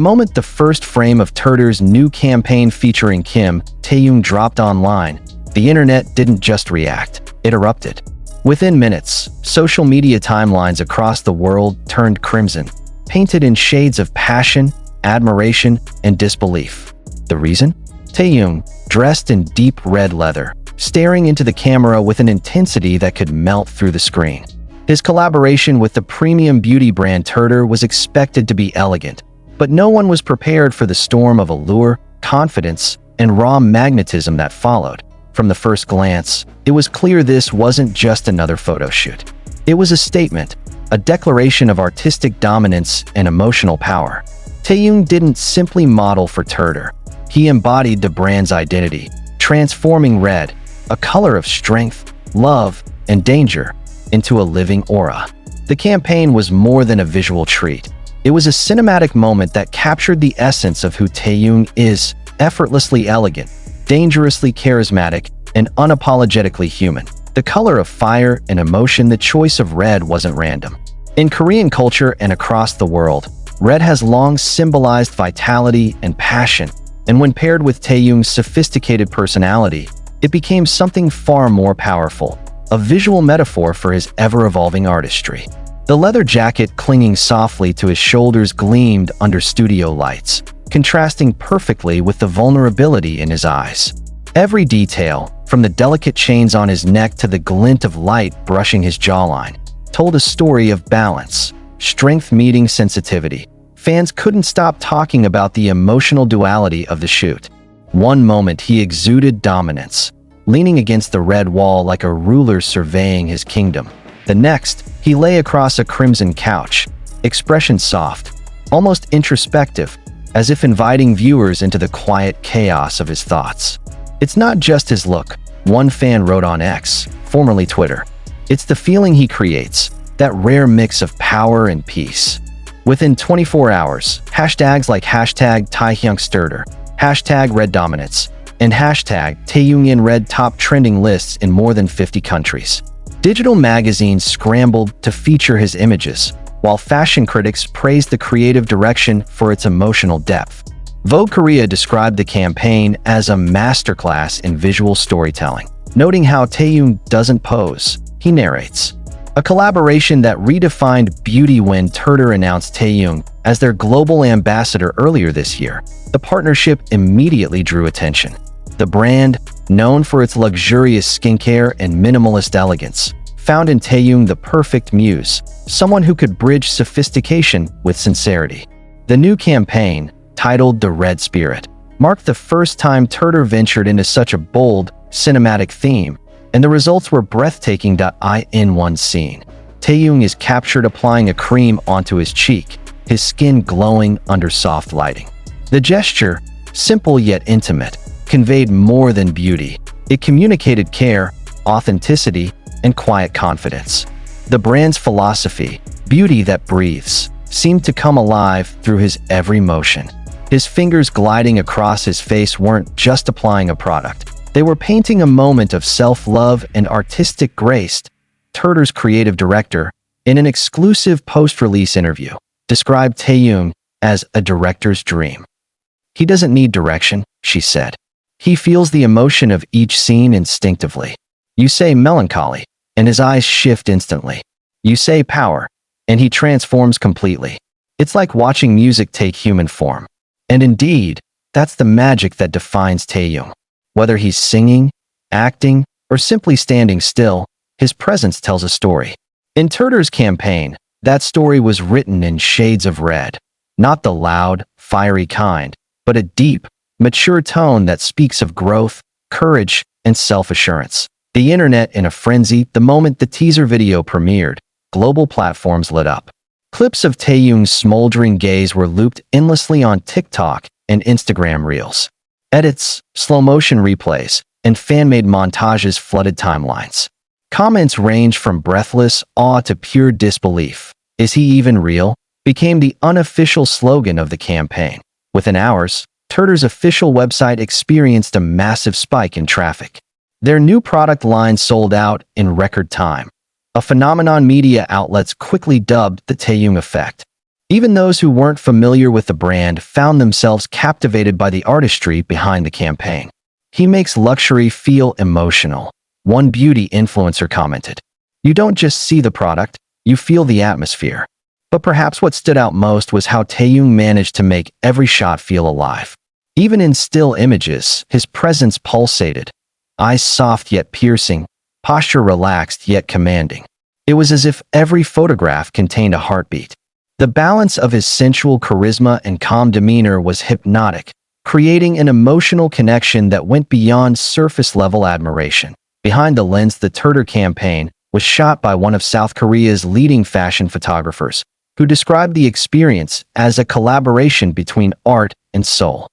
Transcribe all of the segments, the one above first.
moment the first frame of TIRTIR's new campaign featuring Kim Taehyung dropped online, the internet didn't just react, it erupted. Within minutes, social media timelines across the world turned crimson, painted in shades of passion, admiration, and disbelief. The reason? Taehyung, dressed in deep red leather, staring into the camera with an intensity that could melt through the screen. His collaboration with the premium beauty brand TIRTIR was expected to be elegant, but no one was prepared for the storm of allure, confidence, and raw magnetism that followed. From the first glance, it was clear this wasn't just another photo shoot. It was a statement, a declaration of artistic dominance and emotional power. Taehyung didn't simply model for TIRTIR. He embodied the brand's identity, transforming red, a color of strength, love, and danger, into a living aura. The campaign was more than a visual treat. It was a cinematic moment that captured the essence of who Taehyung is: effortlessly elegant, dangerously charismatic, and unapologetically human. The color of fire and emotion, the choice of red wasn't random. In Korean culture and across the world, red has long symbolized vitality and passion, and when paired with Taehyung's sophisticated personality, it became something far more powerful, a visual metaphor for his ever-evolving artistry. The leather jacket clinging softly to his shoulders gleamed under studio lights, contrasting perfectly with the vulnerability in his eyes. Every detail, from the delicate chains on his neck to the glint of light brushing his jawline, told a story of balance, strength meeting sensitivity. Fans couldn't stop talking about the emotional duality of the shoot. One moment he exuded dominance, leaning against the red wall like a ruler surveying his kingdom. The next, he lay across a crimson couch, expression soft, almost introspective, as if inviting viewers into the quiet chaos of his thoughts. It's not just his look, one fan wrote on X, formerly Twitter. It's the feeling he creates, that rare mix of power and peace. Within 24 hours, hashtags like hashtag Taehyung, hashtag Red Dominance, and hashtag Taehyung in Red top trending lists in more than 50 countries. Digital magazines scrambled to feature his images, while fashion critics praised the creative direction for its emotional depth. Vogue Korea described the campaign as a masterclass in visual storytelling, noting how Taehyung doesn't pose, he narrates. A collaboration that redefined beauty when TIRTIR announced Taehyung as their global ambassador earlier this year. The partnership immediately drew attention. The brand, known for its luxurious skincare and minimalist elegance, found in Taehyung the perfect muse, someone who could bridge sophistication with sincerity. The new campaign, titled The Red Spirit, marked the first time TIRTIR ventured into such a bold, cinematic theme, and the results were breathtaking. In one scene, Taehyung is captured applying a cream onto his cheek, his skin glowing under soft lighting. The gesture, simple yet intimate, conveyed more than beauty. It communicated care, authenticity, and quiet confidence. The brand's philosophy, beauty that breathes, seemed to come alive through his every motion. His fingers gliding across his face weren't just applying a product. They were painting a moment of self-love and artistic grace. TIRTIR's creative director, in an exclusive post-release interview, described Taehyung as a director's dream. "He doesn't need direction," she said. "He feels the emotion of each scene instinctively. You say melancholy, and his eyes shift instantly. You say power, and he transforms completely. It's like watching music take human form." And indeed, that's the magic that defines Taehyung. Whether he's singing, acting, or simply standing still, his presence tells a story. In TIRTIR's campaign, that story was written in shades of red. Not the loud, fiery kind, but a deep, mature tone that speaks of growth, courage, and self-assurance. The internet in a frenzy the moment the teaser video premiered. Global platforms lit up. Clips of Taehyung's smoldering gaze were looped endlessly on TikTok and Instagram Reels. Edits, slow-motion replays, and fan-made montages flooded timelines. Comments ranged from breathless awe to pure disbelief. "Is he even real?" became the unofficial slogan of the campaign. Within hours, TIRTIR's official website experienced a massive spike in traffic. Their new product line sold out in record time, a phenomenon media outlets quickly dubbed the Taehyung effect. Even those who weren't familiar with the brand found themselves captivated by the artistry behind the campaign. "He makes luxury feel emotional," one beauty influencer commented. "You don't just see the product, you feel the atmosphere." But perhaps what stood out most was how Taehyung managed to make every shot feel alive. Even in still images, his presence pulsated, eyes soft yet piercing, posture relaxed yet commanding. It was as if every photograph contained a heartbeat. The balance of his sensual charisma and calm demeanor was hypnotic, creating an emotional connection that went beyond surface-level admiration. Behind the lens, the TIRTIR campaign was shot by one of South Korea's leading fashion photographers, who described the experience as a collaboration between art and soul.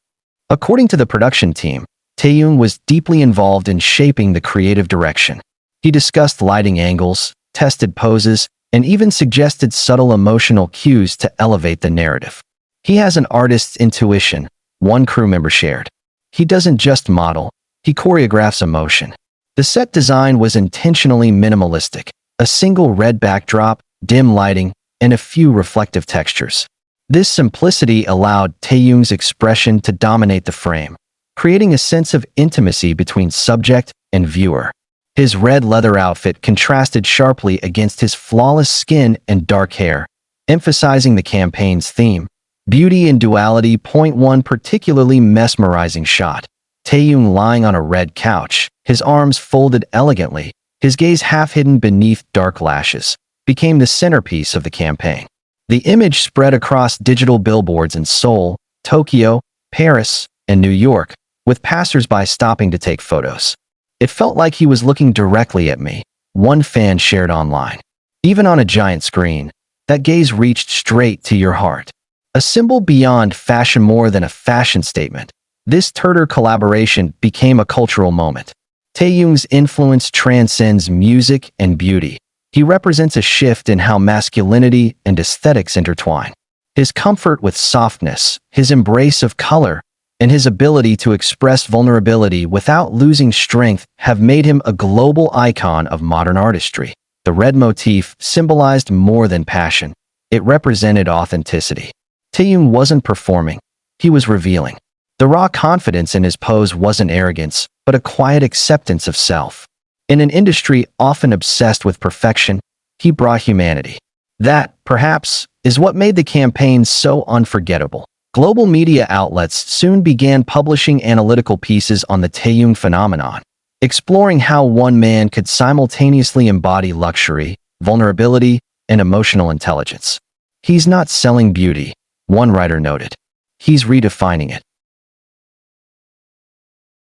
According to the production team, Taehyung was deeply involved in shaping the creative direction. He discussed lighting angles, tested poses, and even suggested subtle emotional cues to elevate the narrative. "He has an artist's intuition," one crew member shared. "He doesn't just model, he choreographs emotion." The set design was intentionally minimalistic: a single red backdrop, dim lighting, and a few reflective textures. This simplicity allowed Taehyung's expression to dominate the frame, creating a sense of intimacy between subject and viewer. His red leather outfit contrasted sharply against his flawless skin and dark hair, emphasizing the campaign's theme, beauty in duality. One particularly mesmerizing shot: Taehyung lying on a red couch, his arms folded elegantly, his gaze half hidden beneath dark lashes, became the centerpiece of the campaign. The image spread across digital billboards in Seoul, Tokyo, Paris, and New York, with passers-by stopping to take photos. "It felt like he was looking directly at me," one fan shared online. "Even on a giant screen, that gaze reached straight to your heart." A symbol beyond fashion, more than a fashion statement, this TIRTIR collaboration became a cultural moment. Taehyung's influence transcends music and beauty. He represents a shift in how masculinity and aesthetics intertwine. His comfort with softness, his embrace of color, and his ability to express vulnerability without losing strength have made him a global icon of modern artistry. The red motif symbolized more than passion. It represented authenticity. Taehyung wasn't performing, he was revealing. The raw confidence in his pose wasn't arrogance, but a quiet acceptance of self. In an industry often obsessed with perfection, he brought humanity. That, perhaps, is what made the campaign so unforgettable. Global media outlets soon began publishing analytical pieces on the Taehyung phenomenon, exploring how one man could simultaneously embody luxury, vulnerability, and emotional intelligence. "He's not selling beauty," one writer noted. "He's redefining it."